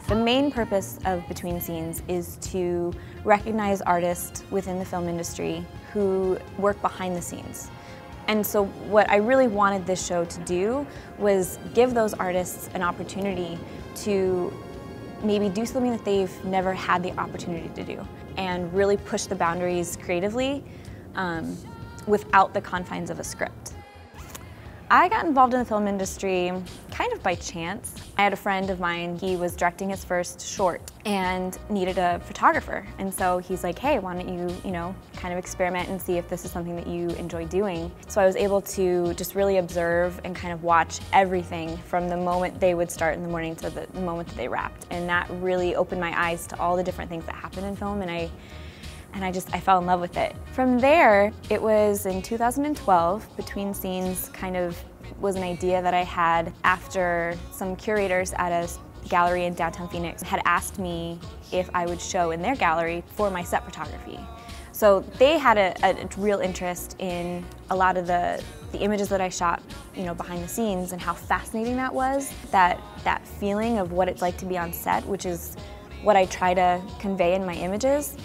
The main purpose of Between Scenes is to recognize artists within the film industry who work behind the scenes. And so what I really wanted this show to do was give those artists an opportunity to maybe do something that they've never had the opportunity to do and really push the boundaries creatively without the confines of a script. I got involved in the film industry kind of by chance. I had a friend of mine, he was directing his first short and needed a photographer. And so he's like, hey, why don't you, kind of experiment and see if this is something that you enjoy doing. So I was able to just really observe and kind of watch everything from the moment they would start in the morning to the moment that they wrapped. And that really opened my eyes to all the different things that happen in film, and I fell in love with it. From there, it was in 2012, Between Scenes kind of was an idea that I had after some curators at a gallery in downtown Phoenix had asked me if I would show in their gallery for my set photography. So they had a real interest in a lot of the images that I shot, behind the scenes, and how fascinating that was, that feeling of what it's like to be on set, which is what I try to convey in my images,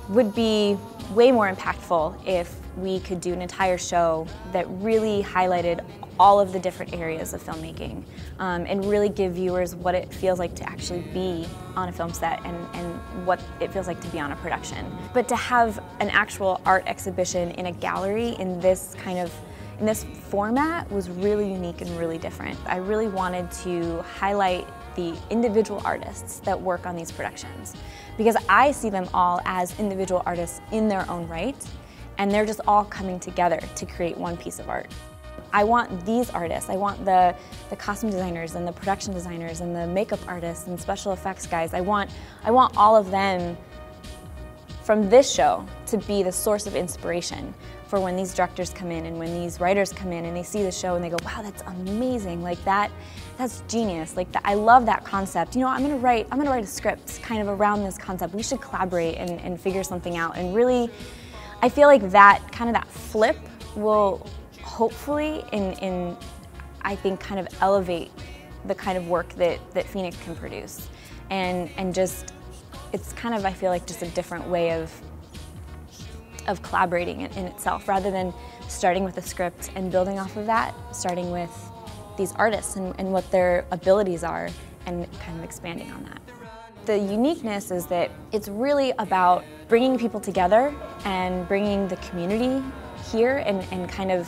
would be way more impactful if we could do an entire show that really highlighted all of the different areas of filmmaking and really give viewers what it feels like to actually be on a film set and what it feels like to be on a production. But to have an actual art exhibition in a gallery in this format was really unique and really different. I really wanted to highlight the individual artists that work on these productions, because I see them all as individual artists in their own right, and they're just all coming together to create one piece of art. I want these artists, I want the costume designers and the production designers and the makeup artists and special effects guys, I want all of them from this show to be the source of inspiration for when these directors come in and when these writers come in and they see the show and they go, wow, that's amazing, like that's genius, like I love that concept. I'm gonna write a script kind of around this concept. We should collaborate and figure something out. And really, I feel like that flip will hopefully, I think, kind of elevate the kind of work that Phoenix can produce. And just, it's kind of, I feel like, just a different way of collaborating in itself, rather than starting with a script and building off of that, starting with these artists and what their abilities are and kind of expanding on that. The uniqueness is that it's really about bringing people together and bringing the community here and kind of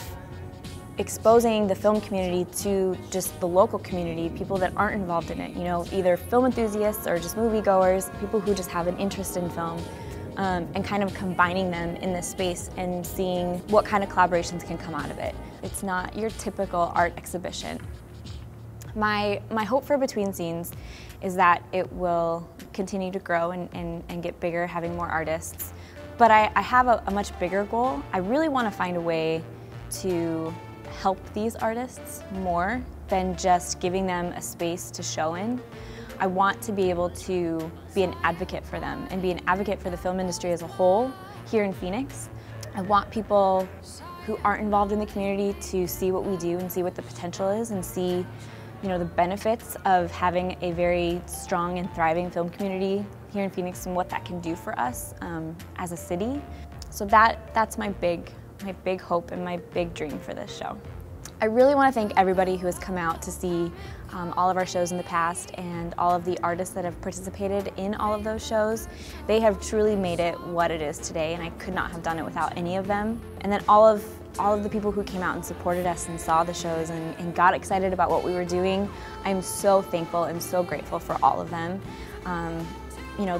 exposing the film community to just the local community, people that aren't involved in it, either film enthusiasts or just moviegoers, people who just have an interest in film, and kind of combining them in this space and seeing what kind of collaborations can come out of it. It's not your typical art exhibition. My hope for Between Scenes is that it will continue to grow and get bigger, having more artists. But I have a much bigger goal. I really want to find a way to help these artists more than just giving them a space to show in. I want to be able to be an advocate for them and be an advocate for the film industry as a whole here in Phoenix. I want people who aren't involved in the community to see what we do and see what the potential is and see the benefits of having a very strong and thriving film community here in Phoenix and what that can do for us as a city. So that's my big hope and my big dream for this show. I really want to thank everybody who has come out to see all of our shows in the past and all of the artists that have participated in all of those shows. They have truly made it what it is today, and I could not have done it without any of them. And then all of the people who came out and supported us and saw the shows and got excited about what we were doing. I'm so thankful and so grateful for all of them.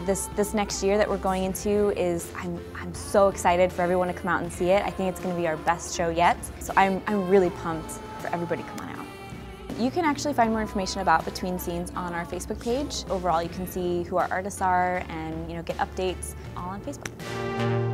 This next year that we're going into is, I'm so excited for everyone to come out and see it. I think it's going to be our best show yet. So I'm really pumped for everybody to come on out. You can actually find more information about Between Scenes on our Facebook page. Overall, you can see who our artists are and get updates all on Facebook.